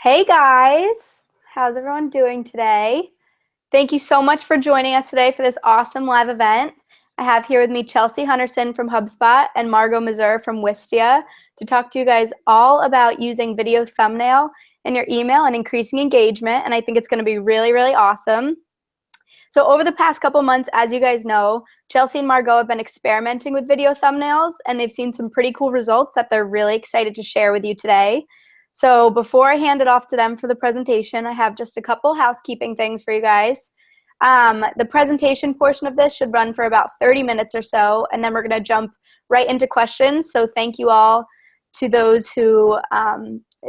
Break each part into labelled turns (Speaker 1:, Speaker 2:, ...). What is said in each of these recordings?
Speaker 1: Hey guys, how's everyone doing today? Thank you so much for joining us today for this awesome live event. I have here with me Chelsea Hunterson from HubSpot and Margot Mazur from Wistia to talk to you guys all about using video thumbnail in your email and increasing engagement, and I think it's going to be really, really awesome. So over the past couple months, as you guys know, Chelsea and Margot have been experimenting with video thumbnails, and they've seen some pretty cool results that they're really excited to share with you today. So before I hand it off to them for the presentation, I have just a couple housekeeping things for you guys. The presentation portion of this should run for about 30 minutes or so, and then we're going to jump right into questions. So thank you all to those who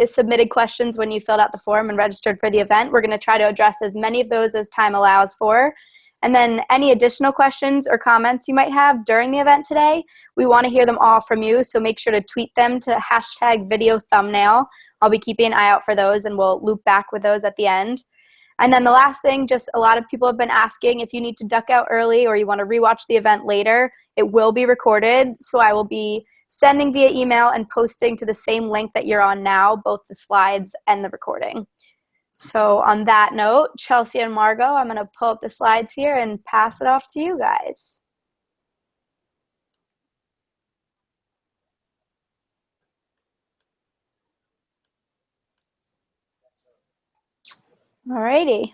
Speaker 1: submitted questions when you filled out the form and registered for the event. We're going to try to address as many of those as time allows for. And then any additional questions or comments you might have during the event today, we want to hear them all from you, so make sure to tweet them to #videothumbnail. I'll be keeping an eye out for those, and we'll loop back with those at the end. And then the last thing, just a lot of people have been asking if you need to duck out early or you want to rewatch the event later, it will be recorded, so I will be sending via email and posting to the same link that you're on now, both the slides and the recording. So on that note, Chelsea and Margot, I'm going to pull up the slides here and pass it off to you guys. Alrighty.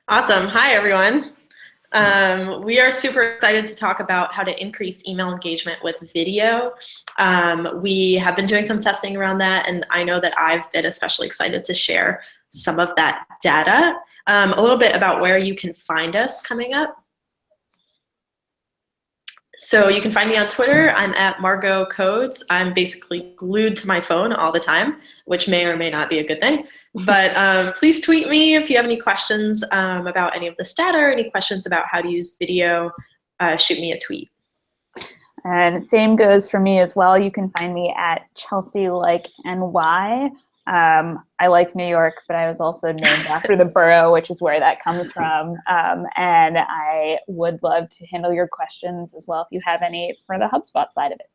Speaker 2: Awesome. Hi, everyone. We are super excited to talk about how to increase email engagement with video. We have been doing some testing around that, and I know that I've been especially excited to share some of that data. A little bit about where you can find us coming up. So you can find me on Twitter. I'm at Margot Codes. I'm basically glued to my phone all the time, which may or may not be a good thing. But please tweet me if you have any questions about any of this data or any questions about how to use video. Shoot me a tweet.
Speaker 3: And same goes for me as well. You can find me at Chelsea like NY. I like New York, but I was also named after the borough, which is where that comes from. And I would love to handle your questions as well if you have any for the HubSpot side of it.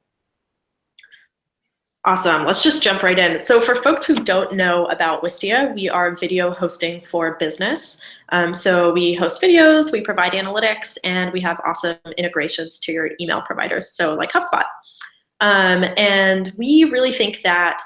Speaker 2: Awesome. Let's just jump right in. So for folks who don't know about Wistia, we are video hosting for business. So we host videos, we provide analytics, and we have awesome integrations to your email providers, so like HubSpot. And we really think that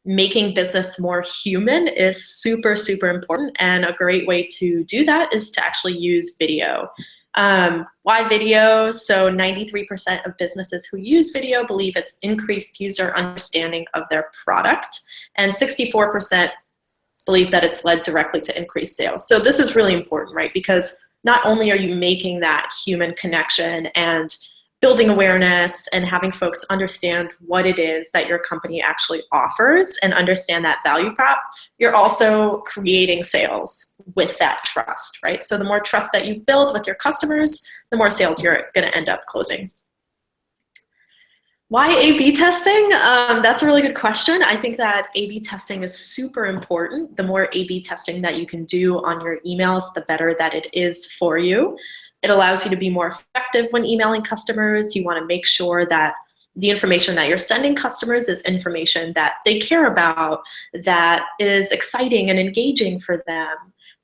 Speaker 2: making business more human is super, super important, and a great way to do that is to actually use video. Why video? So 93% of businesses who use video believe it's increased user understanding of their product, and 64% believe that it's led directly to increased sales. So this is really important, right? Because not only are you making that human connection and building awareness and having folks understand what it is that your company actually offers and understand that value prop, you're also creating sales with that trust, right? So the more trust that you build with your customers, the more sales you're going to end up closing. Why A/B testing? That's a really good question. I think that A/B testing is super important. The more A/B testing that you can do on your emails, the better that it is for you. It allows you to be more effective when emailing customers. You want to make sure that the information that you're sending customers is information that they care about, that is exciting and engaging for them.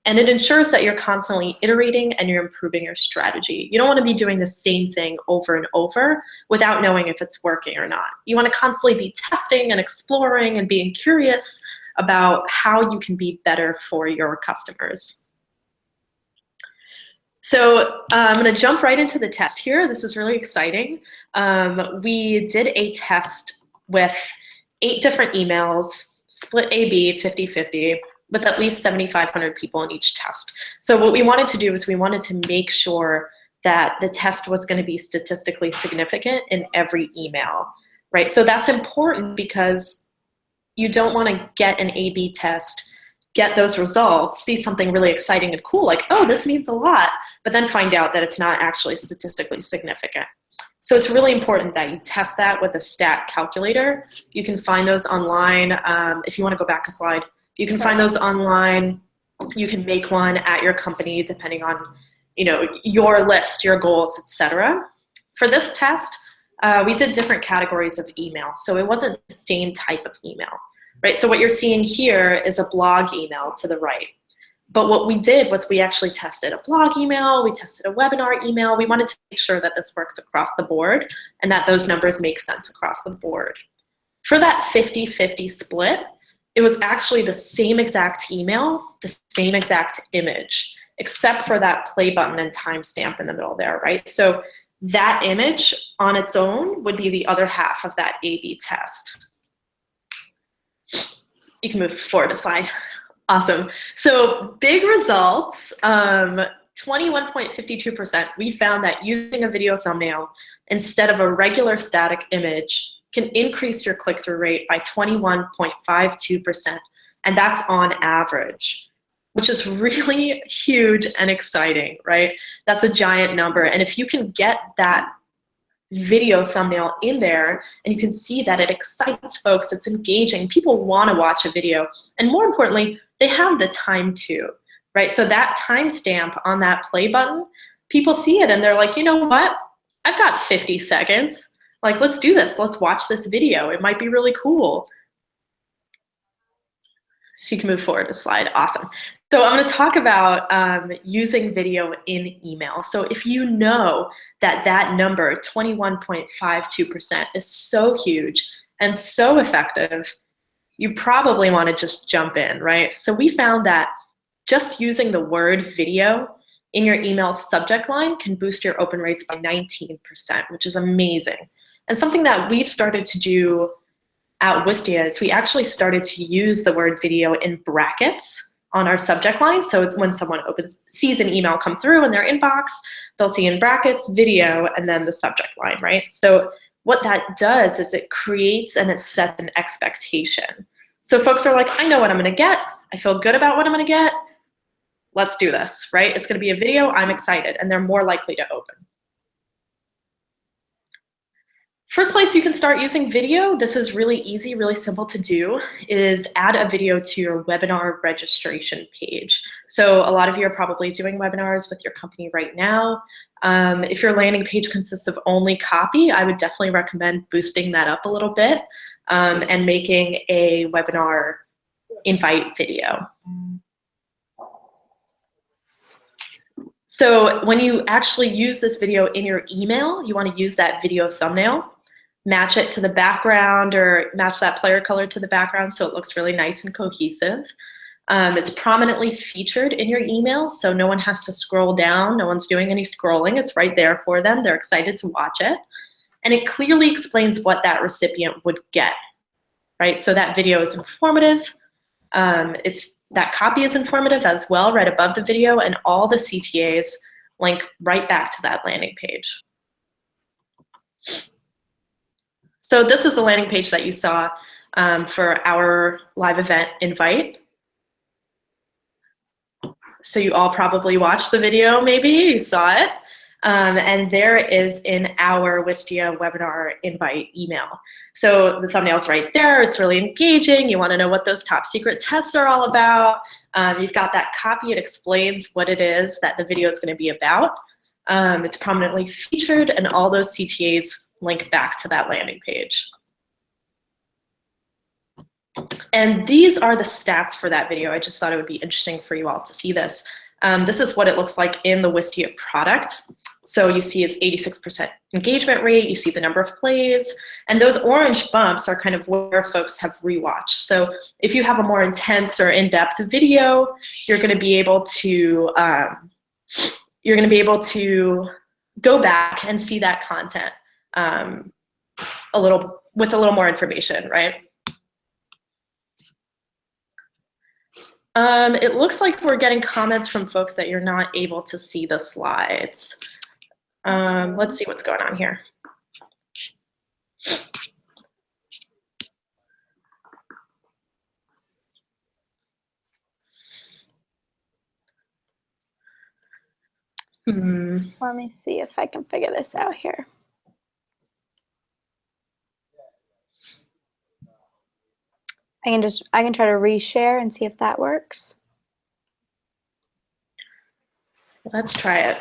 Speaker 2: And it ensures that you're constantly iterating and you're improving your strategy. You don't want to be doing the same thing over and over without knowing if it's working or not. You want to constantly be testing and exploring and being curious about how you can be better for your customers. So I'm going to jump right into the test here. This is really exciting. We did a test with 8 different emails, split A/B 50-50, with at least 7,500 people in each test. So what we wanted to do is we wanted to make sure that the test was going to be statistically significant in every email, right? So that's important because you don't want to get an A/B test, get those results, see something really exciting and cool, like, oh, this means a lot, but then find out that it's not actually statistically significant. So it's really important that you test that with a stat calculator. You can find those online. If you want to go back a slide, you can find those online. You can make one at your company depending on, you know, your list, your goals, etc. For this test, we did different categories of email. So it wasn't the same type of email, right? So what you're seeing here is a blog email to the right. But what we did was we actually tested a blog email, we tested a webinar email. We wanted to make sure that this works across the board and that those numbers make sense across the board. For that 50-50 split, it was actually the same exact email, the same exact image, except for that play button and timestamp in the middle there, right? So that image on its own would be the other half of that A/B test. You can move forward a slide. Awesome. So big results, 21.52%. We found that using a video thumbnail instead of a regular static image can increase your click-through rate by 21.52%. And that's on average, which is really huge and exciting, right? That's a giant number. And if you can get that video thumbnail in there and you can see that it excites folks, it's engaging, people want to watch a video, and more importantly, they have the time to, right? So that timestamp on that play button, people see it and they're like, you know what? I've got 50 seconds. Like, let's do this. Let's watch this video. It might be really cool. So you can move forward a slide. Awesome. So I'm going to talk about using video in email. So if you know that that number, 21.52%, is so huge and so effective, you probably want to just jump in, right? So we found that just using the word video in your email subject line can boost your open rates by 19%, which is amazing. And something that we've started to do at Wistia is we actually started to use the word video in brackets on our subject line. So it's when someone sees an email come through in their inbox, they'll see in brackets video and then the subject line, right? So what that does is it creates and it sets an expectation. So folks are like, I know what I'm gonna get. I feel good about what I'm gonna get. Let's do this, right? It's gonna be a video, I'm excited, and they're more likely to open. First place you can start using video, this is really easy, really simple to do, is add a video to your webinar registration page. So a lot of you are probably doing webinars with your company right now. If your landing page consists of only copy, I would definitely recommend boosting that up a little bit and making a webinar invite video. So when you actually use this video in your email, you want to use that video thumbnail, match it to the background or match that player color to the background so it looks really nice and cohesive. It's prominently featured in your email, so no one has to scroll down, no one's doing any scrolling, it's right there for them, they're excited to watch it. And it clearly explains what that recipient would get, right? So that video is informative, that copy is informative as well, right above the video, and all the CTAs link right back to that landing page. So this is the landing page that you saw for our live event invite. So you all probably watched the video, maybe, you saw it. And there it is in our Wistia webinar invite email. So the thumbnail's right there, it's really engaging, you wanna know what those top secret tests are all about. You've got that copy, it explains what it is that the video is gonna be about. It's prominently featured and all those CTAs link back to that landing page. And these are the stats for that video. I just thought it would be interesting for you all to see this. This is what it looks like in the Wistia product. So you see it's 86% engagement rate, you see the number of plays, and those orange bumps are kind of where folks have rewatched. So if you have a more intense or in-depth video, you're gonna be able to go back and see that content with a little more information, right? It looks like we're getting comments from folks that you're not able to see the slides. Let's see what's going on here.
Speaker 1: Let me see if I can figure this out here. I can try to reshare and see if that works.
Speaker 2: Let's try it.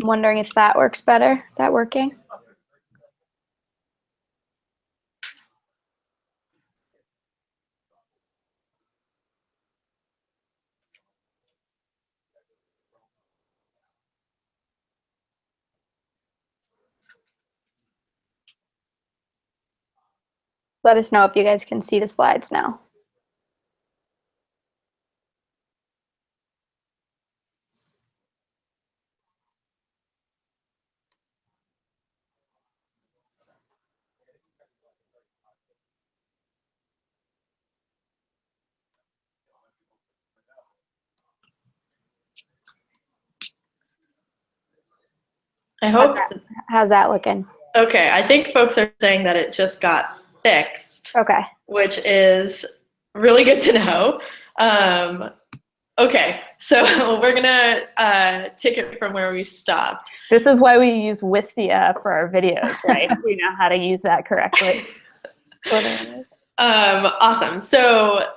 Speaker 1: I'm wondering if that works better. Is that working? Let us know if you guys can see the slides now.
Speaker 2: I hope.
Speaker 1: How's that looking?
Speaker 2: Okay, I think folks are saying that it just got fixed,
Speaker 1: Okay.
Speaker 2: which is really good to know. Okay, so we're gonna take it from where we stopped.
Speaker 3: This is why we use Wistia for our videos, right? We know how to use that correctly.
Speaker 2: Awesome. So,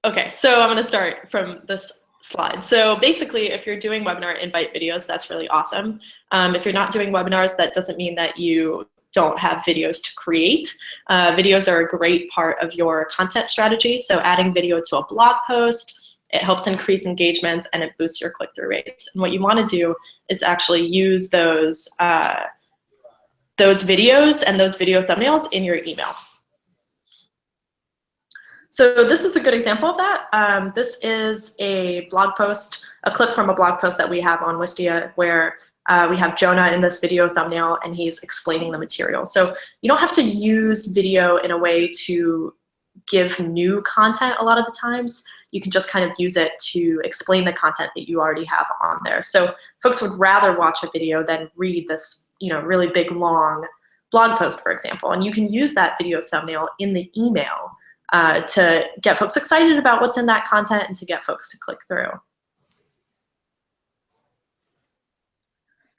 Speaker 2: okay, so I'm gonna start from this slide. So basically, if you're doing webinar invite videos, that's really awesome. If you're not doing webinars, that doesn't mean that you don't have videos to create. Videos are a great part of your content strategy. So adding video to a blog post, it helps increase engagements and it boosts your click-through rates. And what you want to do is actually use those videos and those video thumbnails in your email. So this is a good example of that. This is a blog post, a clip from a blog post that we have on Wistia where we have Jonah in this video thumbnail and he's explaining the material. So you don't have to use video in a way to give new content a lot of the times. You can just kind of use it to explain the content that you already have on there. So folks would rather watch a video than read this, really big, long blog post, for example. And you can use that video thumbnail in the email to get folks excited about what's in that content and to get folks to click through.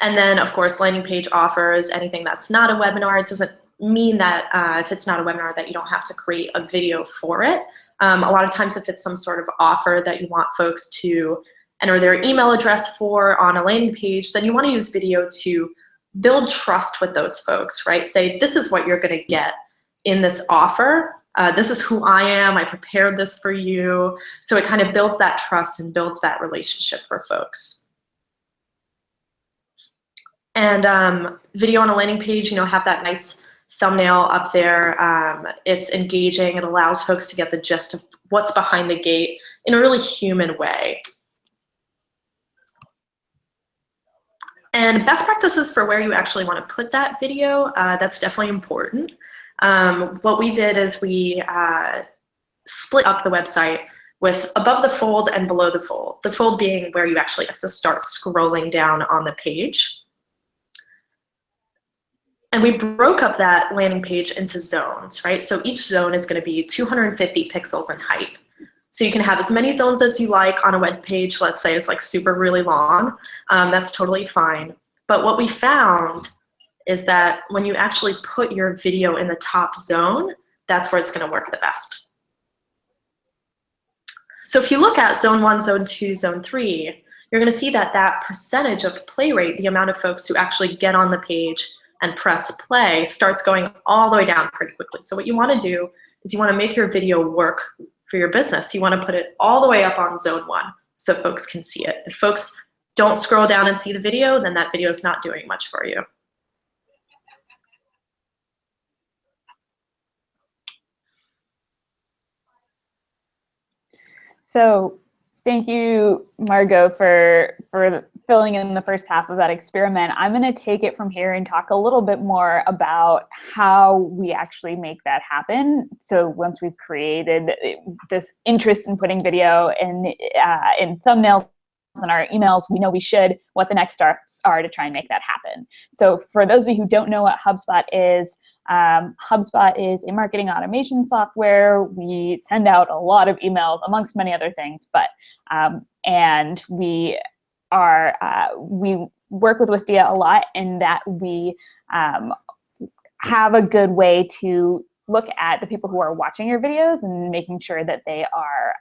Speaker 2: And then, of course, landing page offers, anything that's not a webinar. It doesn't mean that if it's not a webinar that you don't have to create a video for it. A lot of times if it's some sort of offer that you want folks to enter their email address for on a landing page, then you want to use video to build trust with those folks, right? Say, this is what you're going to get in this offer. This is who I am. I prepared this for you. So it kind of builds that trust and builds that relationship for folks. And video on a landing page, have that nice thumbnail up there. It's engaging. It allows folks to get the gist of what's behind the gate in a really human way. And best practices for where you actually want to put that video, that's definitely important. What we did is we split up the website with above the fold and below the fold. The fold being where you actually have to start scrolling down on the page. And we broke up that landing page into zones, right? So each zone is going to be 250 pixels in height. So you can have as many zones as you like on a web page. Let's say it's like super really long. That's totally fine. But what we found is that when you actually put your video in the top zone, that's where it's going to work the best. So if you look at zone 1, zone 2, zone 3, you're going to see that that percentage of play rate, the amount of folks who actually get on the page and press play, starts going all the way down pretty quickly. So what you want to do is you want to make your video work for your business. You want to put it all the way up on zone 1 so folks can see it. If folks don't scroll down and see the video, then that video is not doing much for you.
Speaker 3: So thank you, Margot, for filling in the first half of that experiment. I'm going to take it from here and talk a little bit more about how we actually make that happen. So once we've created this interest in putting video in thumbnails in our emails, we know we should, what the next steps are to try and make that happen. So for those of you who don't know what HubSpot is a marketing automation software. We send out a lot of emails amongst many other things, but and we work with Wistia a lot in that we have a good way to look at the people who are watching your videos and making sure that they are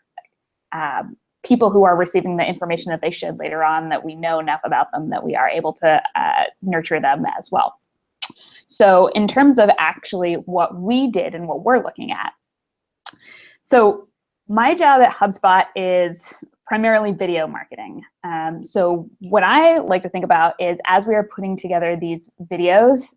Speaker 3: people who are receiving the information that they should later on, that we know enough about them that we are able to nurture them as well. So in terms of actually what we did and what we're looking at, so my job at HubSpot is primarily video marketing. So what I like to think about is, as we are putting together these videos,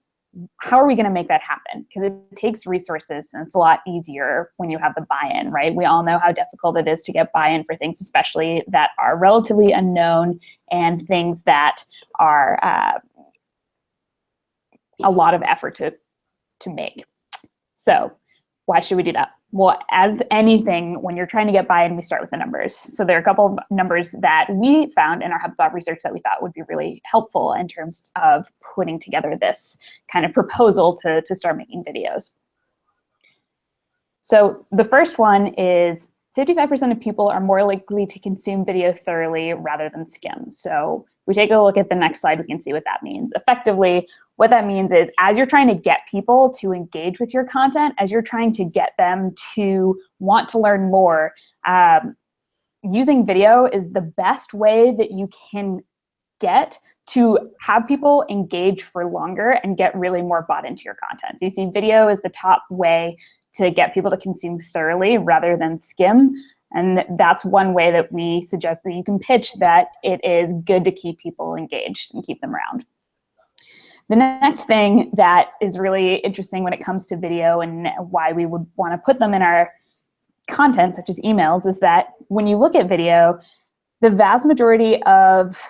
Speaker 3: how are we going to make that happen? Because it takes resources, and it's a lot easier when you have the buy-in, right? We all know how difficult it is to get buy-in for things, especially that are relatively unknown and things that are a lot of effort to make. So why should we do that? Well, as anything, when you're trying to get buy-in, we start with the numbers. So there are a couple of numbers that we found in our HubSpot research that we thought would be really helpful in terms of putting together this kind of proposal to start making videos. So the first one is 55% of people are more likely to consume video thoroughly rather than skim. So if we take a look at the next slide, we can see what that means. Effectively, what that means is, as you're trying to get people to engage with your content, as you're trying to get them to want to learn more, using video is the best way that you can get to have people engage for longer and get really more bought into your content. So you see video is the top way to get people to consume thoroughly rather than skim. And that's one way that we suggest that you can pitch that it is good to keep people engaged and keep them around. The next thing that is really interesting when it comes to video and why we would want to put them in our content, such as emails, is that when you look at video, the vast majority of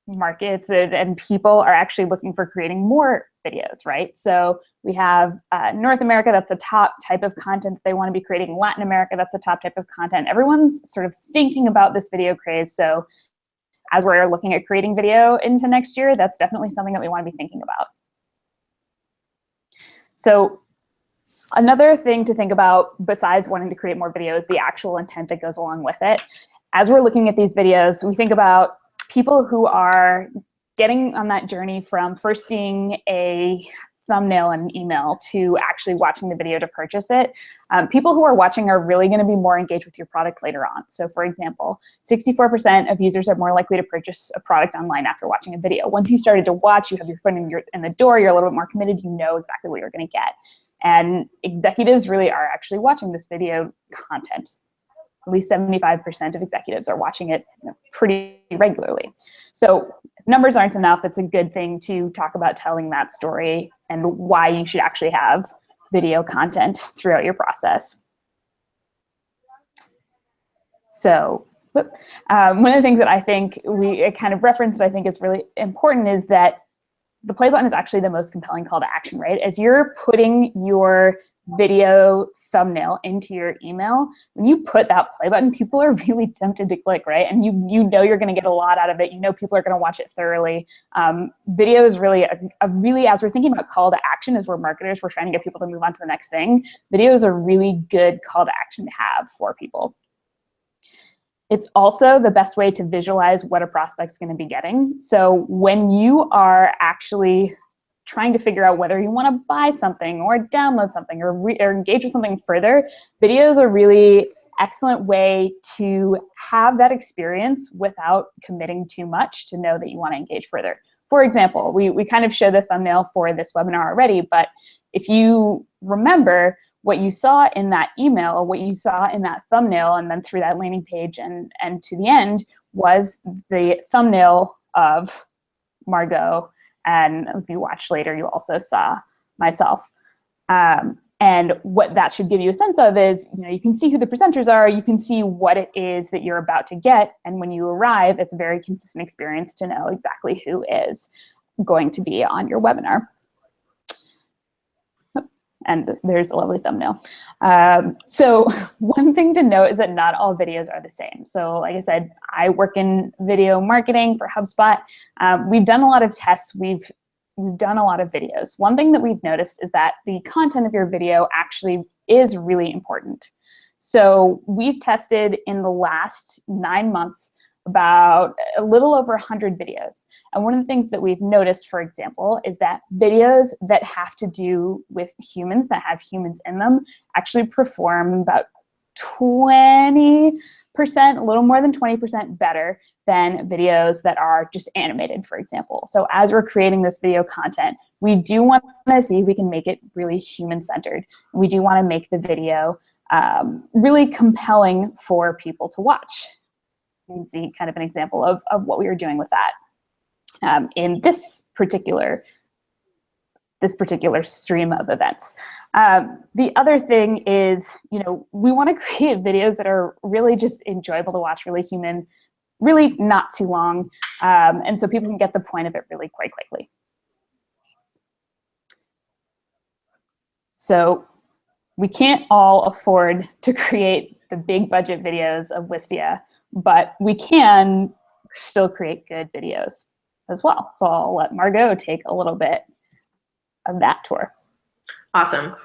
Speaker 3: markets and people are actually looking for creating more videos, right? So we have North America, that's the top type of content that they want to be creating. Latin America, that's the top type of content. Everyone's sort of thinking about this video craze. So as we're looking at creating video into next year, that's definitely something that we want to be thinking about. So another thing to think about besides wanting to create more videos, the actual intent that goes along with it. As we're looking at these videos, we think about people who are getting on that journey from first seeing a thumbnail and email to actually watching the video to purchase it. People who are watching are really going to be more engaged with your product later on. So for example, 64% of users are more likely to purchase a product online after watching a video. Once you started to watch, you have your foot in the door, you're a little bit more committed, you know exactly what you're going to get. And executives really are actually watching this video content. At least 75% of executives are watching it pretty regularly. So if numbers aren't enough, it's a good thing to talk about telling that story and why you should actually have video content throughout your process. So one of the things that I think we kind of referenced, I think is really important, is that the play button is actually the most compelling call to action, right? As you're putting your video thumbnail into your email, when you put that play button, people are really tempted to click, right? And you know you're going to get a lot out of it. You know people are going to watch it thoroughly. Video is really really, as we're thinking about call to action, as we're marketers, we're trying to get people to move on to the next thing. Video is a really good call to action to have for people. It's also the best way to visualize what a prospect's going to be getting. So when you are actually trying to figure out whether you want to buy something or download something or engage with something further, video is a really excellent way to have that experience without committing too much to know that you want to engage further. For example, we kind of showed the thumbnail for this webinar already, but if you remember, what you saw in that email, what you saw in that thumbnail, and then through that landing page and to the end was the thumbnail of Margot. And if you watch later, you also saw myself. And what that should give you a sense of is, you can see who the presenters are, you can see what it is that you're about to get. And when you arrive, it's a very consistent experience to know exactly who is going to be on your webinar. And there's a lovely thumbnail. So one thing to note is that not all videos are the same. So like I said, I work in video marketing for HubSpot. We've done a lot of tests. We've done a lot of videos. One thing that we've noticed is that the content of your video actually is really important. So we've tested in the last 9 months about a little over 100 videos. And one of the things that we've noticed, for example, is that videos that have to do with humans, that have humans in them, actually perform about 20%, a little more than 20% better than videos that are just animated, for example. So as we're creating this video content, we do want to see if we can make it really human-centered. We do want to make the video really compelling for people to watch. You can see kind of an example of what we were doing with that in this particular stream of events. The other thing is, we want to create videos that are really just enjoyable to watch, really human, really not too long, and so people can get the point of it really quite quickly. So we can't all afford to create the big budget videos of Wistia, but we can still create good videos as well. So I'll let Margot take a little bit of that tour.
Speaker 2: Awesome.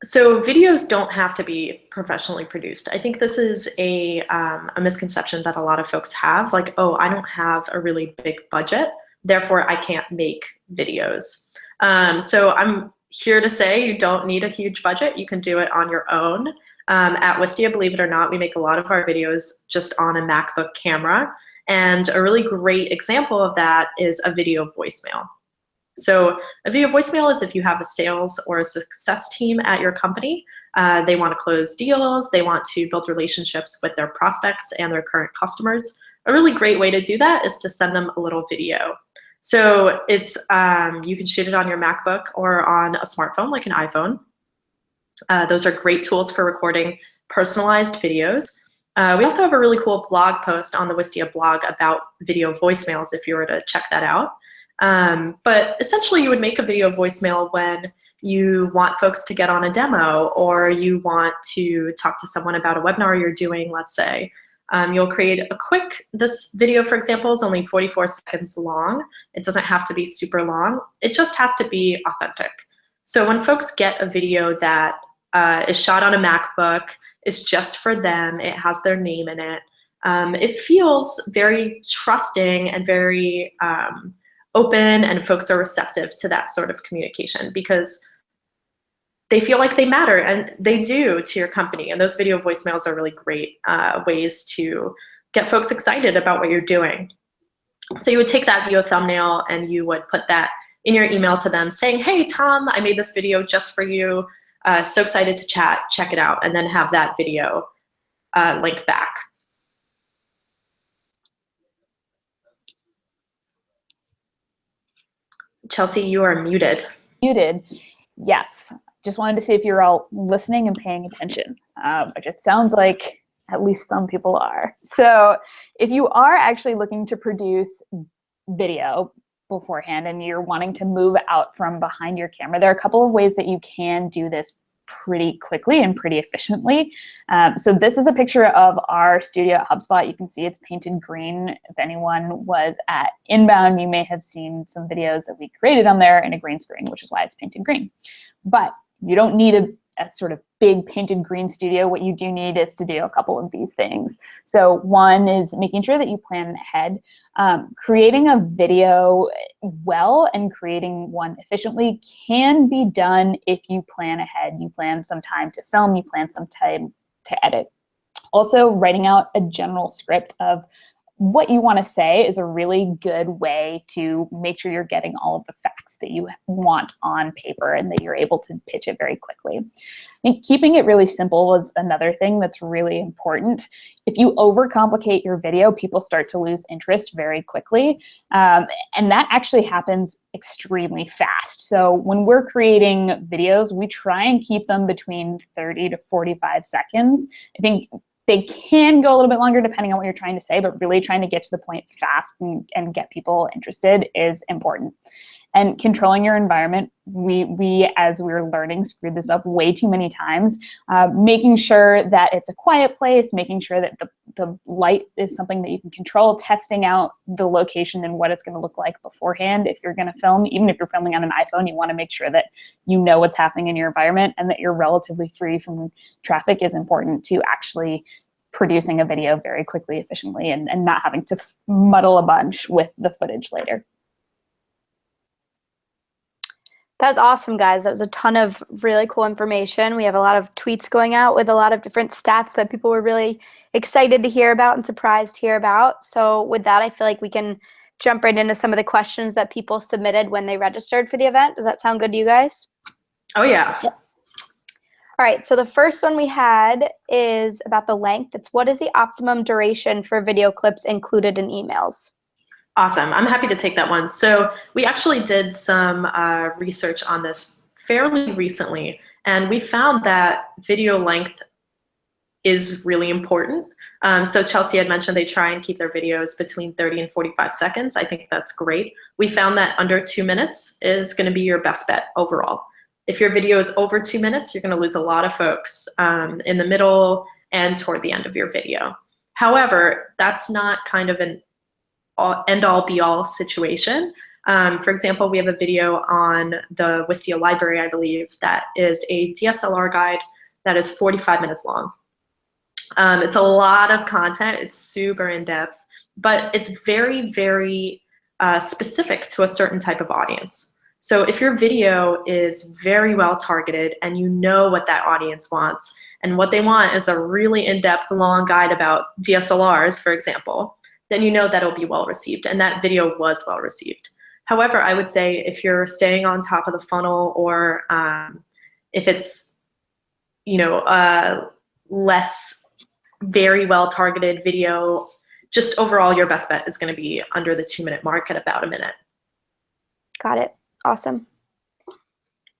Speaker 2: So videos don't have to be professionally produced. I think this is a misconception that a lot of folks have, like, oh, I don't have a really big budget, therefore I can't make videos. So I'm here to say you don't need a huge budget. You can do it on your own. At Wistia, believe it or not, we make a lot of our videos just on a MacBook camera. And a really great example of that is a video voicemail. So a video voicemail is if you have a sales or a success team at your company. They want to close deals. They want to build relationships with their prospects and their current customers. A really great way to do that is to send them a little video. So it's you can shoot it on your MacBook or on a smartphone like an iPhone. Those are great tools for recording personalized videos. We also have a really cool blog post on the Wistia blog about video voicemails if you were to check that out. But essentially you would make a video voicemail when you want folks to get on a demo or you want to talk to someone about a webinar you're doing, let's say. You'll create a quick, this video for example is only 44 seconds long. It doesn't have to be super long. It just has to be authentic. So when folks get a video that is shot on a MacBook, is just for them, it has their name in it, it feels very trusting and very open, and folks are receptive to that sort of communication because they feel like they matter, and they do to your company. And those video voicemails are really great ways to get folks excited about what you're doing. So you would take that video thumbnail and you would put that in your email to them saying, hey, Tom, I made this video just for you. So excited to chat, check it out, and then have that video link back. Chelsea, you are muted.
Speaker 3: Muted, yes. Just wanted to see if you're all listening and paying attention, which it sounds like at least some people are. So if you are actually looking to produce video beforehand and you're wanting to move out from behind your camera, there are a couple of ways that you can do this pretty quickly and pretty efficiently. So this is a picture of our studio at HubSpot. You can see it's painted green. If anyone was at Inbound, you may have seen some videos that we created on there in a green screen, which is why it's painted green. But you don't need a sort of big painted green studio. What you do need is to do a couple of these things. So one is making sure that you plan ahead. Creating a video well and creating one efficiently can be done if you plan ahead. You plan some time to film, you plan some time to edit. Also, writing out a general script of what you want to say is a really good way to make sure you're getting all of the facts that you want on paper and that you're able to pitch it very quickly. I think keeping it really simple is another thing that's really important. If you overcomplicate your video, people start to lose interest very quickly. And that actually happens extremely fast. So when we're creating videos, we try and keep them between 30 to 45 seconds. I think they can go a little bit longer depending on what you're trying to say, but really trying to get to the point fast and get people interested is important. And controlling your environment, we as we were learning, screwed this up way too many times. Making sure that it's a quiet place, making sure that the light is something that you can control, testing out the location and what it's going to look like beforehand. If you're going to film, even if you're filming on an iPhone, you want to make sure that you know what's happening in your environment and that you're relatively free from traffic is important to actually producing a video very quickly, efficiently, and not having to muddle a bunch with the footage later.
Speaker 1: That's awesome, guys. That was a ton of really cool information. We have a lot of tweets going out with a lot of different stats that people were really excited to hear about and surprised to hear about. So with that, I feel like we can jump right into some of the questions that people submitted when they registered for the event. Does that sound good to you guys?
Speaker 2: Oh, yeah.
Speaker 1: Yep. All right, so the first one we had is about the length. It's what is the optimum duration for video clips included in emails?
Speaker 2: Awesome. I'm happy to take that one. So we actually did some research on this fairly recently, and we found that video length is really important. So Chelsea had mentioned they try and keep their videos between 30 and 45 seconds. I think that's great. We found that under 2 minutes is going to be your best bet overall. If your video is over 2 minutes, you're going to lose a lot of folks in the middle and toward the end of your video. However, that's not kind of an end-all be-all situation. For example, we have a video on the Wistia library, I believe, that is a DSLR guide that is 45 minutes long. It's a lot of content. It's super in-depth, but it's very, very specific to a certain type of audience. So if your video is very well targeted and you know what that audience wants, and what they want is a really in-depth long guide about DSLRs, for example, then you know that'll be well received, and that video was well received. However, I would say if you're staying on top of the funnel, or if it's, you know, less very well targeted video, just overall your best bet is going to be under the 2 minute mark at about a minute.
Speaker 1: Got it. Awesome.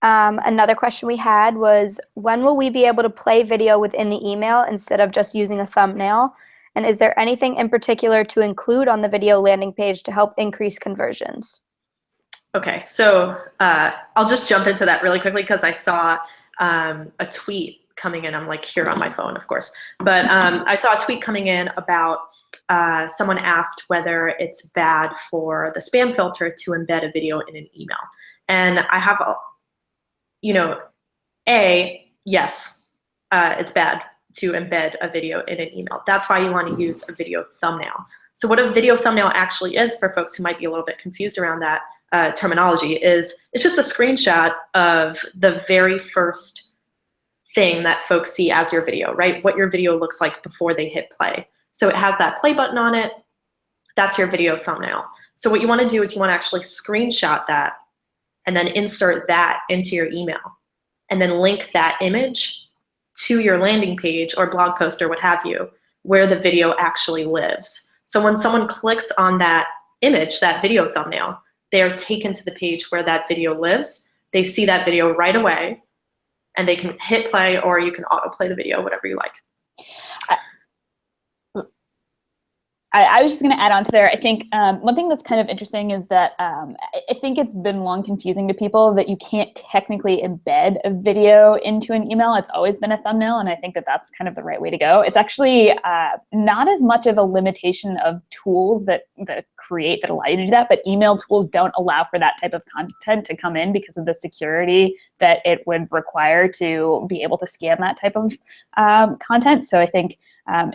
Speaker 1: Another question we had was, when will we be able to play video within the email instead of just using a thumbnail? And is there anything in particular to include on the video landing page to help increase conversions?
Speaker 2: Okay, so I'll just jump into that really quickly because I saw a tweet coming in. I'm like here on my phone, of course. But I saw a tweet coming in about someone asked whether it's bad for the spam filter to embed a video in an email. And I have, you know, yes, it's bad to embed a video in an email. That's why you want to use a video thumbnail. So what a video thumbnail actually is, for folks who might be a little bit confused around that terminology, is it's just a screenshot of the very first thing that folks see as your video, right? What your video looks like before they hit play. So it has that play button on it. That's your video thumbnail. So what you want to do is you want to actually screenshot that and then insert that into your email, and then link that image to your landing page or blog post or what have you, where the video actually lives. So when someone clicks on that image, that video thumbnail, they are taken to the page where that video lives. They see that video right away, and they can hit play, or you can autoplay the video, whatever you like.
Speaker 3: I was just going to add on to there. I think one thing that's kind of interesting is that I think it's been long confusing to people that you can't technically embed a video into an email. It's always been a thumbnail, and I think that that's kind of the right way to go. It's actually not as much of a limitation of tools that allow you to do that, but email tools don't allow for that type of content to come in because of the security that it would require to be able to scan that type of content. So I think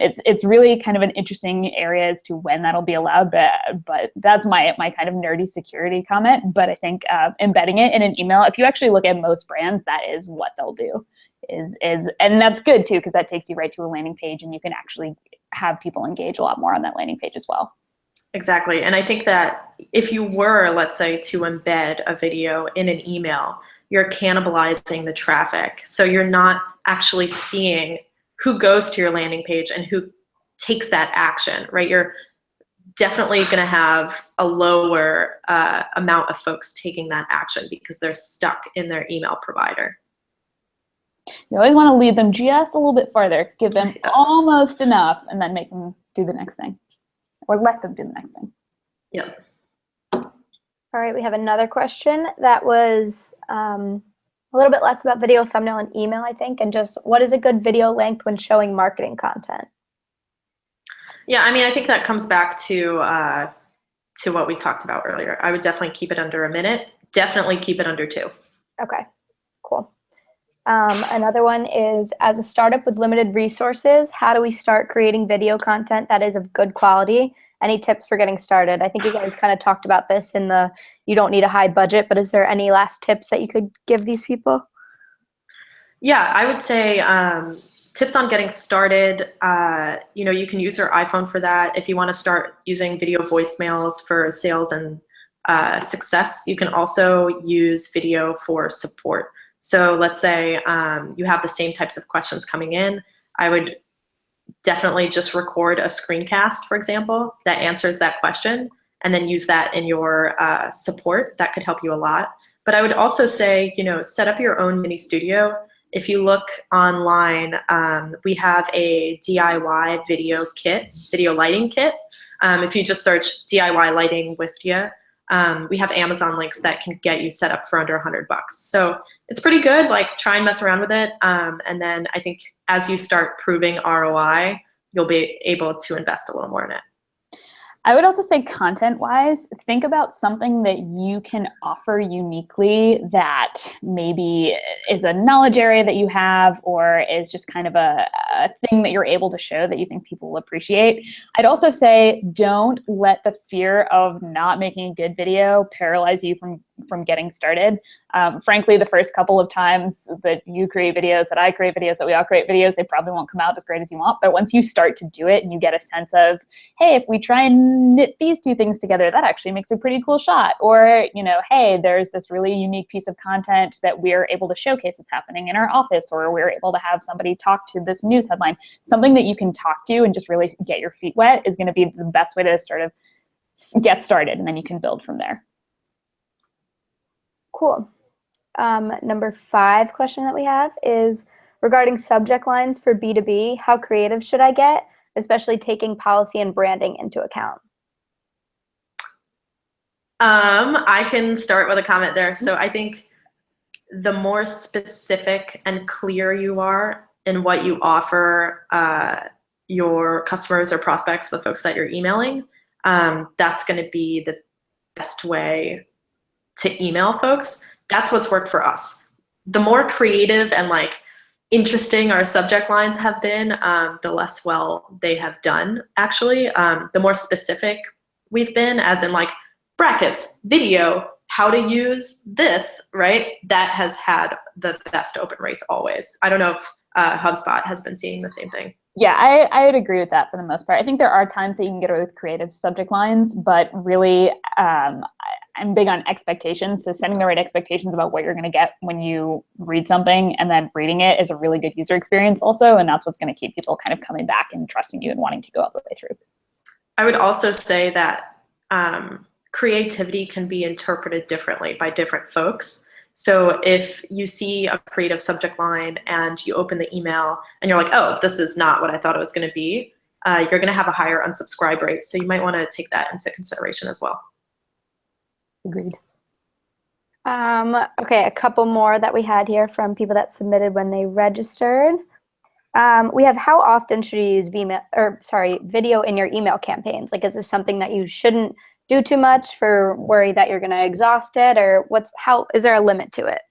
Speaker 3: it's really kind of an interesting area as to when that'll be allowed, but that's my kind of nerdy security comment. But I think embedding it in an email, if you actually look at most brands, that is what they'll do. And that's good too, because that takes you right to a landing page, and you can actually have people engage a lot more on that landing page as well.
Speaker 2: Exactly. And I think that if you were, let's say, to embed a video in an email, you're cannibalizing the traffic. So you're not actually seeing who goes to your landing page and who takes that action, right? You're definitely going to have a lower amount of folks taking that action because they're stuck in their email provider.
Speaker 3: You always want to lead them just a little bit farther, give them almost enough, and then make them do the next thing, or let them do the next thing.
Speaker 2: Yep.
Speaker 1: All right, we have another question that was a little bit less about video, thumbnail, and email, I think, and just what is a good video length when showing marketing content?
Speaker 2: Yeah, I mean, I think that comes back to what we talked about earlier. I would definitely keep it under a minute. Definitely keep it under 2.
Speaker 1: Okay, cool. Another one is, as a startup with limited resources, how do we start creating video content that is of good quality any tips for getting started? I think you guys kind of talked about this in the you don't need a high budget, but is there any last tips that you could give these people?
Speaker 2: Yeah, I would say tips on getting started. You can use your iPhone for that. If you want to start using video voicemails for sales and success, you can also use video for support. So let's say you have the same types of questions coming in. I would definitely just record a screencast, for example, that answers that question, and then use that in your support. That could help you a lot. But I would also say, set up your own mini studio. If you look online, we have a DIY video lighting kit. If you just search DIY lighting Wistia, we have Amazon links that can get you set up for under $100. So it's pretty good. Like, try and mess around with it. And then I think as you start proving ROI, you'll be able to invest a little more in it.
Speaker 3: I would also say content-wise, think about something that you can offer uniquely that maybe is a knowledge area that you have, or is just kind of a thing that you're able to show that you think people will appreciate. I'd also say don't let the fear of not making a good video paralyze you from getting started. Frankly, the first couple of times that you create videos, that I create videos, that we all create videos, they probably won't come out as great as you want. But once you start to do it and you get a sense of, hey, if we try and knit these two things together, that actually makes a pretty cool shot. Or, hey, there's this really unique piece of content that we're able to showcase that's happening in our office, or we're able to have somebody talk to this news headline. Something that you can talk to and just really get your feet wet is going to be the best way to sort of get started, and then you can build from there.
Speaker 1: Cool. Number 5 question that we have is regarding subject lines for B2B. How creative should I get, especially taking policy and branding into account?
Speaker 2: I can start with a comment there. So I think the more specific and clear you are in what you offer your customers or prospects, the folks that you're emailing, that's going to be the best way to email folks. That's what's worked for us. The more creative and interesting our subject lines have been, the less well they have done, actually. The more specific we've been, as in brackets, video, how to use this, right? That has had the best open rates always. I don't know if HubSpot has been seeing the same thing.
Speaker 3: Yeah, I would agree with that for the most part. I think there are times that you can get away with creative subject lines, but really I'm big on expectations. So setting the right expectations about what you're going to get when you read something, and then reading it is a really good user experience also. And that's what's going to keep people kind of coming back and trusting you and wanting to go all the way through.
Speaker 2: I would also say that creativity can be interpreted differently by different folks. So if you see a creative subject line and you open the email and you're like, oh, this is not what I thought it was going to be, you're going to have a higher unsubscribe rate. So you might want to take that into consideration as well.
Speaker 3: Agreed.
Speaker 1: Okay, a couple more that we had here from people that submitted when they registered. We have, how often should you use video in your email campaigns? Is this something that you shouldn't do too much for worry that you're going to exhaust it, or is there a limit to it?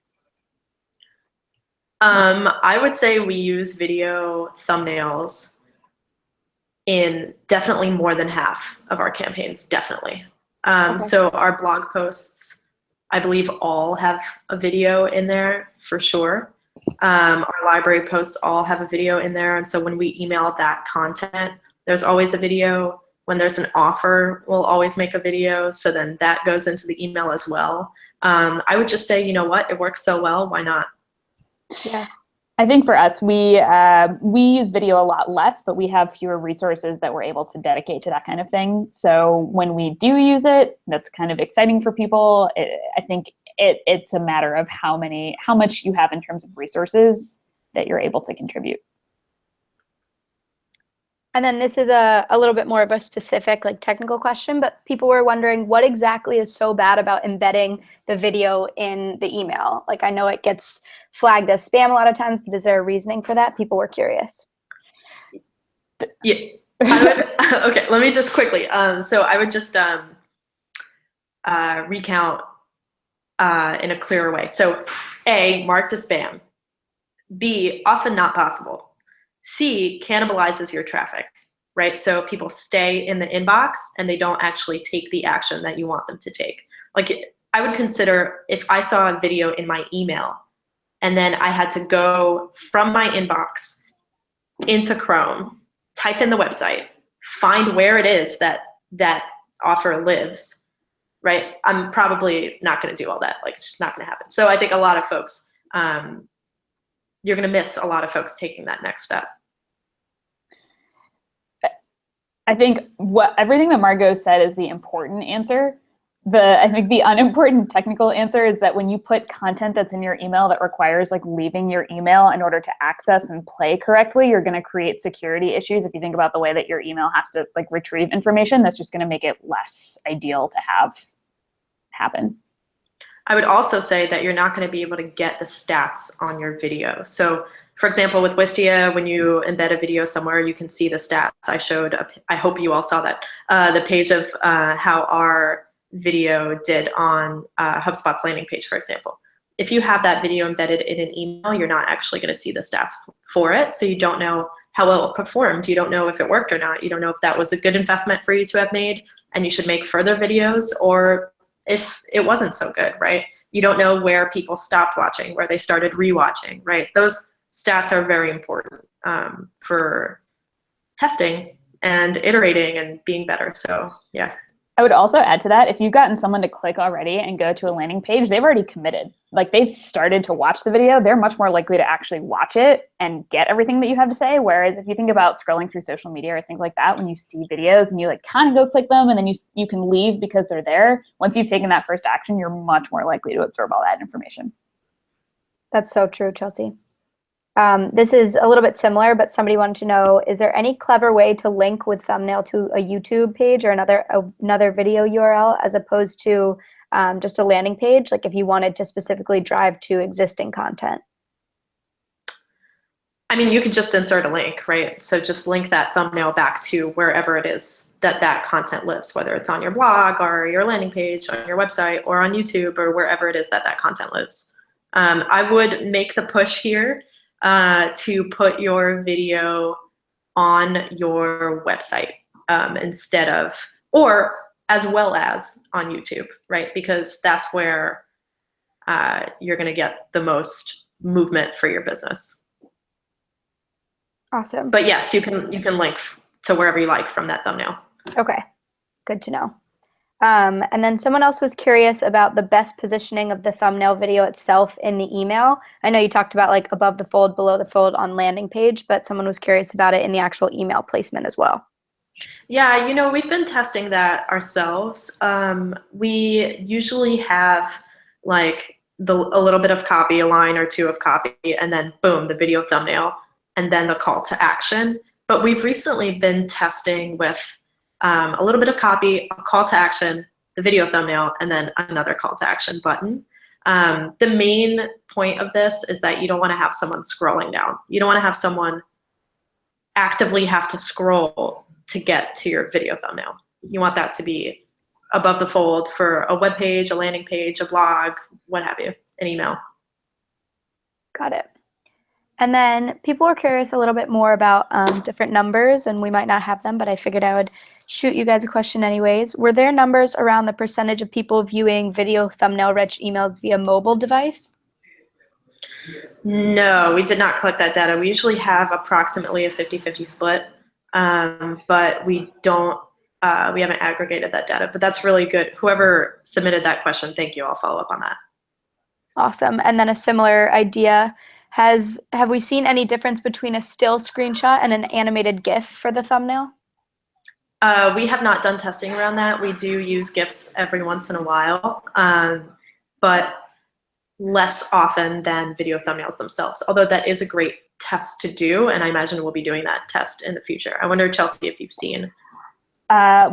Speaker 2: I would say we use video thumbnails in definitely more than half of our campaigns, definitely. Okay. So our blog posts, I believe, all have a video in there for sure. Our library posts all have a video in there. And so when we email that content, there's always a video. When there's an offer, we'll always make a video. So then that goes into the email as well. I would just say, you know what, it works so well, why not?
Speaker 3: Yeah. I think for us, we use video a lot less, but we have fewer resources that we're able to dedicate to that kind of thing. So when we do use it, that's kind of exciting for people. I think it's a matter of how much you have in terms of resources that you're able to contribute.
Speaker 1: And then this is a little bit more of a specific technical question, but people were wondering what exactly is so bad about embedding the video in the email? I know it gets flagged as spam a lot of times, but is there a reasoning for that? People were curious.
Speaker 2: Yeah, okay, let me just quickly. So I would just recount in a clearer way. So A, marked as spam. B, often not possible. C, cannibalizes your traffic, right? So people stay in the inbox and they don't actually take the action that you want them to take. Like I would consider if I saw a video in my email and then I had to go from my inbox into Chrome, type in the website, find where it is that that offer lives, right? I'm probably not going to do all that. Like, it's just not going to happen. So I think a lot of folks, you're going to miss a lot of folks taking that next step.
Speaker 3: I think everything that Margot said is the important answer. I think the unimportant technical answer is that when you put content that's in your email that requires like leaving your email in order to access and play correctly, you're going to create security issues. If you think about the way that your email has to like retrieve information, that's just going to make it less ideal to have happen.
Speaker 2: I would also say that you're not going to be able to get the stats on your video. So for example, with Wistia, when you embed a video somewhere, you can see the stats. I hope you all saw that, the page of how our video did on HubSpot's landing page, for example. If you have that video embedded in an email, you're not actually going to see the stats for it. So you don't know how well it performed. You don't know if it worked or not. You don't know if that was a good investment for you to have made and you should make further videos, or if it wasn't so good, right? You don't know where people stopped watching, where they started rewatching, right? Those stats are very important for testing and iterating and being better. So yeah.
Speaker 3: I would also add to that, if you've gotten someone to click already and go to a landing page, they've already committed. Like they've started to watch the video, they're much more likely to actually watch it and get everything that you have to say. Whereas if you think about scrolling through social media or things like that, when you see videos and you like kind of go click them and then you can leave because they're there, once you've taken that first action, you're much more likely to absorb all that information.
Speaker 1: That's so true, Chelsea. This is a little bit similar, but somebody wanted to know, is there any clever way to link with thumbnail to a YouTube page or another video URL as opposed to just a landing page? Like if you wanted to specifically drive to existing content.
Speaker 2: I mean, you could just insert a link, right? So just link that thumbnail back to wherever it is that content lives, whether it's on your blog or your landing page, on your website, or on YouTube, or wherever it is that content lives. I would make the push here to put your video on your website instead of, or as well as on YouTube, right? Because that's where you're going to get the most movement for your business.
Speaker 1: Awesome.
Speaker 2: But yes, you can link to wherever you like from that thumbnail.
Speaker 1: Okay, good to know. And then someone else was curious about the best positioning of the thumbnail video itself in the email. I know you talked about like above the fold, below the fold on landing page, but someone was curious about it in the actual email placement as well.
Speaker 2: Yeah, we've been testing that ourselves. We usually have like a little bit of copy, a line or two of copy, and then boom, the video thumbnail, and then the call to action. But we've recently been testing with a little bit of copy, a call to action, the video thumbnail, and then another call to action button. The main point of this is that you don't want to have someone scrolling down. You don't want to have someone actively have to scroll to get to your video thumbnail. You want that to be above the fold for a web page, a landing page, a blog, what have you, an email.
Speaker 1: Got it. And then people were curious a little bit more about different numbers, and we might not have them, but I figured I would shoot you guys a question anyways. Were there numbers around the percentage of people viewing video thumbnail-rich emails via mobile device?
Speaker 2: No, we did not collect that data. We usually have approximately a 50-50 split, but we haven't aggregated that data, but that's really good. Whoever submitted that question, thank you. I'll follow up on that.
Speaker 1: Awesome. And then a similar idea, have we seen any difference between a still screenshot and an animated GIF for the thumbnail?
Speaker 2: We have not done testing around that. We do use GIFs every once in a while, but less often than video thumbnails themselves, although that is a great test to do, and I imagine we'll be doing that test in the future. I wonder, Chelsea, if you've seen.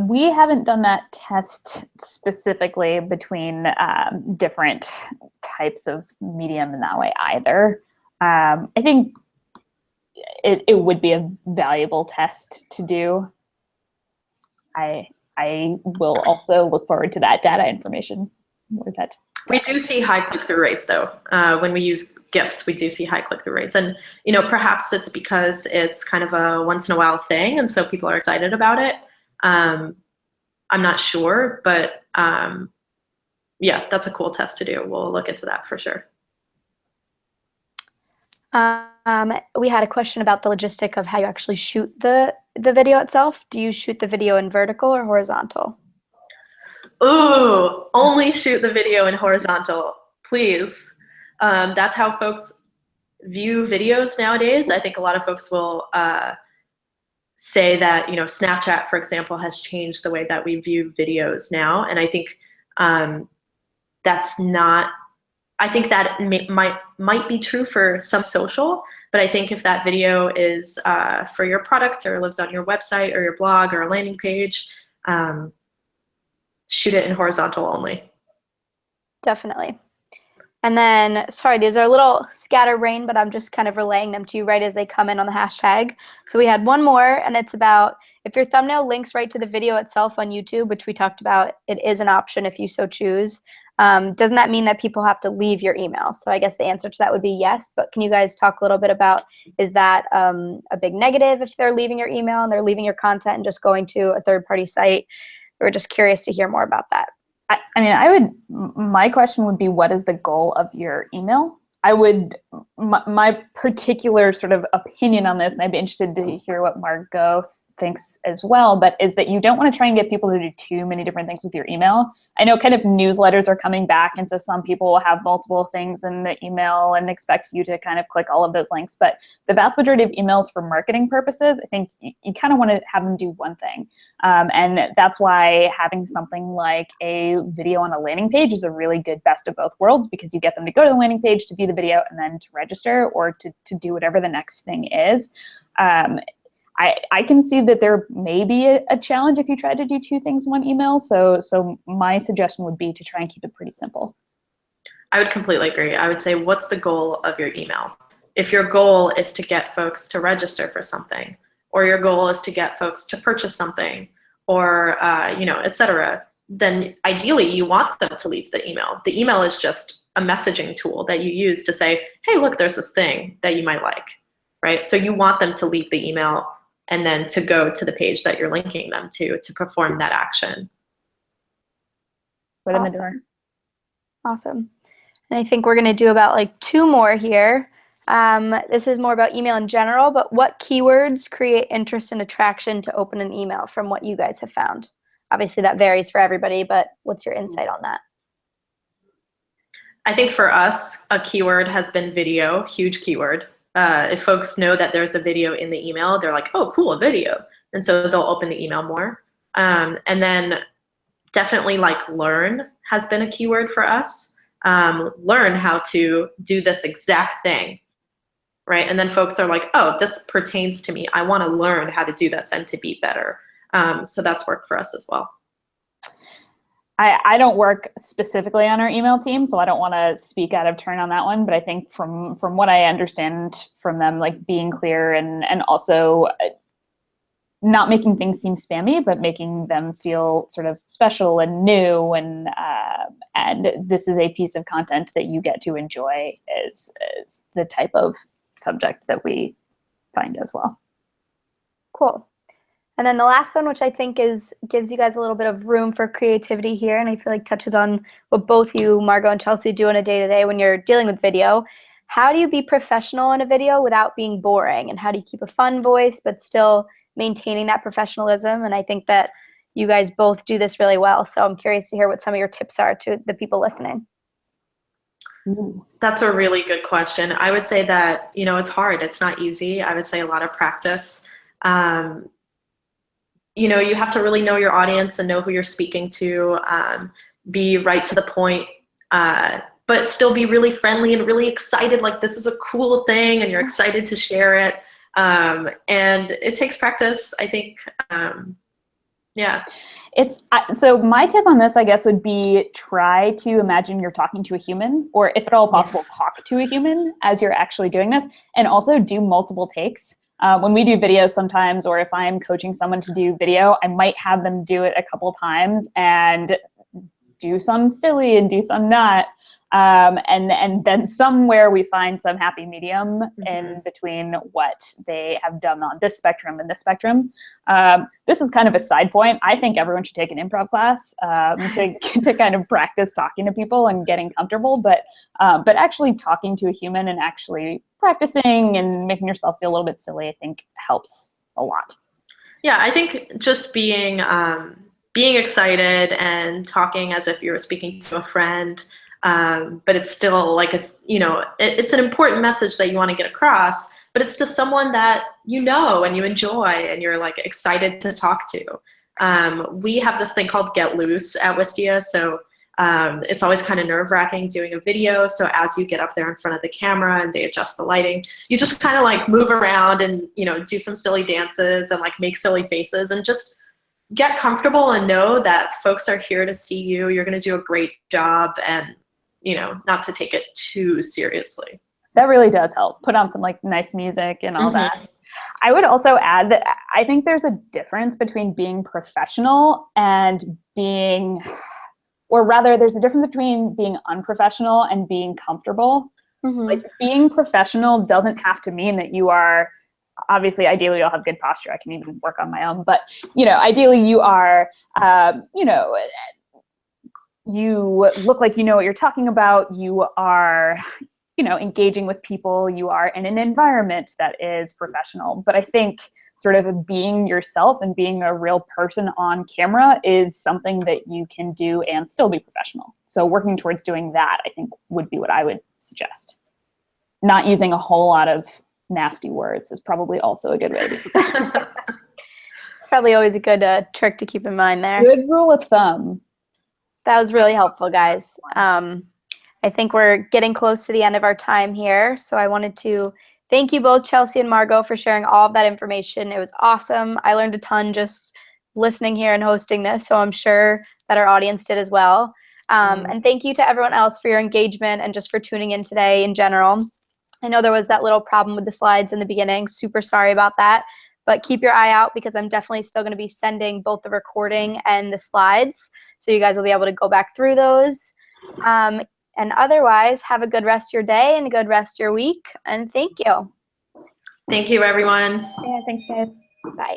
Speaker 3: We haven't done that test specifically between different types of medium in that way either. I think it would be a valuable test to do. I will also look forward to that data information.
Speaker 2: We do see high click-through rates, though. When we use gifts, we do see high click-through rates. And, you know, perhaps it's because it's kind of a once in a while thing, and so people are excited about it. I'm not sure, but yeah, that's a cool test to do. We'll look into that for sure.
Speaker 1: We had a question about the logistic of how you actually shoot the video itself. Do you shoot the video in vertical or horizontal?
Speaker 2: Ooh, only shoot the video in horizontal, please. That's how folks view videos nowadays. I think a lot of folks will say that, you know, Snapchat, for example, has changed the way that we view videos now. And I think that's not, I think that might be true for some social, but I think if that video is for your product or lives on your website or your blog or a landing page, shoot it in horizontal only.
Speaker 1: Definitely. And then, sorry, these are a little scatterbrained, but I'm just kind of relaying them to you right as they come in on the hashtag. So we had one more, and it's about if your thumbnail links right to the video itself on YouTube, which we talked about, it is an option if you so choose. Doesn't that mean that people have to leave your email? So I guess the answer to that would be yes, but can you guys talk a little bit about, is that a big negative if they're leaving your email and they're leaving your content and just going to a third-party site? We're just curious to hear more about that.
Speaker 3: I mean, my question would be, what is the goal of your email? My particular sort of opinion on this, and I'd be interested to hear what Margot thinks as well, but is that you don't want to try and get people to do too many different things with your email. I know kind of newsletters are coming back, and so some people will have multiple things in the email and expect you to kind of click all of those links. But the vast majority of emails for marketing purposes, I think you kind of want to have them do one thing. And that's why having something like a video on a landing page is a really good best of both worlds, because you get them to go to the landing page to view the video and then to register or to do whatever the next thing is. I can see that there may be a challenge if you try to do two things in one email. So my suggestion would be to try and keep it pretty simple.
Speaker 2: I would completely agree. I would say, what's the goal of your email? If your goal is to get folks to register for something, or your goal is to get folks to purchase something, or you know, et cetera, then ideally you want them to leave the email. The email is just a messaging tool that you use to say, hey, look, there's this thing that you might like, right? So you want them to leave the email and then to go to the page that you're linking them to perform that action.
Speaker 3: Put in the door.
Speaker 1: Awesome. And I think we're going to do about like two more here. This is more about email in general, but what keywords create interest and attraction to open an email from what you guys have found? Obviously that varies for everybody, but what's your insight on that?
Speaker 2: I think for us, a keyword has been video, huge keyword. If folks know that there's a video in the email, they're like, oh, cool, a video. And so they'll open the email more. And then definitely like learn has been a keyword for us. Learn how to do this exact thing, right? And then folks are like, oh, this pertains to me. I want to learn how to do this and to be better. So that's worked for us as well.
Speaker 3: I don't work specifically on our email team, so I don't want to speak out of turn on that one. But I think from what I understand from them, like being clear and also not making things seem spammy, but making them feel sort of special and new, and this is a piece of content that you get to enjoy is the type of subject that we find as well.
Speaker 1: Cool. And then the last one, which I think gives you guys a little bit of room for creativity here, and I feel like touches on what both you, Margot and Chelsea, do on a day-to-day when you're dealing with video. How do you be professional in a video without being boring? And how do you keep a fun voice but still maintaining that professionalism? And I think that you guys both do this really well. So I'm curious to hear what some of your tips are to the people listening.
Speaker 2: That's a really good question. I would say that, you know, it's hard. It's not easy. I would say a lot of practice. You know, you have to really know your audience and know who you're speaking to, be right to the point, but still be really friendly and really excited, like this is a cool thing and you're excited to share it. And it takes practice, I think. Yeah.
Speaker 3: So my tip on this, I guess, would be try to imagine you're talking to a human, or if at all possible,
Speaker 2: Yes.
Speaker 3: talk to a human as you're actually doing this, and also do multiple takes. When we do videos sometimes, or if I'm coaching someone to do video, I might have them do it a couple times and do some silly and do some not. And then somewhere we find some happy medium in between what they have done on this spectrum and this spectrum. This is kind of a side point. I think everyone should take an improv class to kind of practice talking to people and getting comfortable, but actually talking to a human and actually practicing and making yourself feel a little bit silly, I think helps a lot.
Speaker 2: Yeah, I think just being excited and talking as if you were speaking to a friend, but it's still like it's an important message that you want to get across, but it's to someone that you know and you enjoy and you're like excited to talk to. We have this thing called Get Loose at Wistia, so it's always kind of nerve-wracking doing a video. So as you get up there in front of the camera and they adjust the lighting, you just kind of like move around and do some silly dances and like make silly faces and just get comfortable and know that folks are here to see you. You're going to do a great job, and not to take it too seriously.
Speaker 3: That really does help. Put on some like nice music and all that. I would also add that I think there's a difference between being professional and being, or rather there's a difference between being unprofessional and being comfortable. Like being professional doesn't have to mean that you are, obviously, ideally you'll have good posture. I can even work on my own, but ideally you are, you look like you know what you're talking about. You are, engaging with people. You are in an environment that is professional. But I think sort of being yourself and being a real person on camera is something that you can do and still be professional. So working towards doing that, I think, would be what I would suggest. Not using a whole lot of nasty words is probably also a good way to be professional.
Speaker 1: Probably always a good trick to keep in mind there.
Speaker 3: Good rule of thumb.
Speaker 1: That was really helpful, guys. I think we're getting close to the end of our time here. So I wanted to thank you both, Chelsea and Margot, for sharing all of that information. It was awesome. I learned a ton just listening here and hosting this, so I'm sure that our audience did as well. And thank you to everyone else for your engagement and just for tuning in today in general. I know there was that little problem with the slides in the beginning. Super sorry about that. But keep your eye out because I'm definitely still going to be sending both the recording and the slides. So you guys will be able to go back through those. And otherwise, have a good rest of your day and a good rest of your week. And thank you.
Speaker 2: Thank you, everyone.
Speaker 3: Yeah, thanks, guys.
Speaker 1: Bye.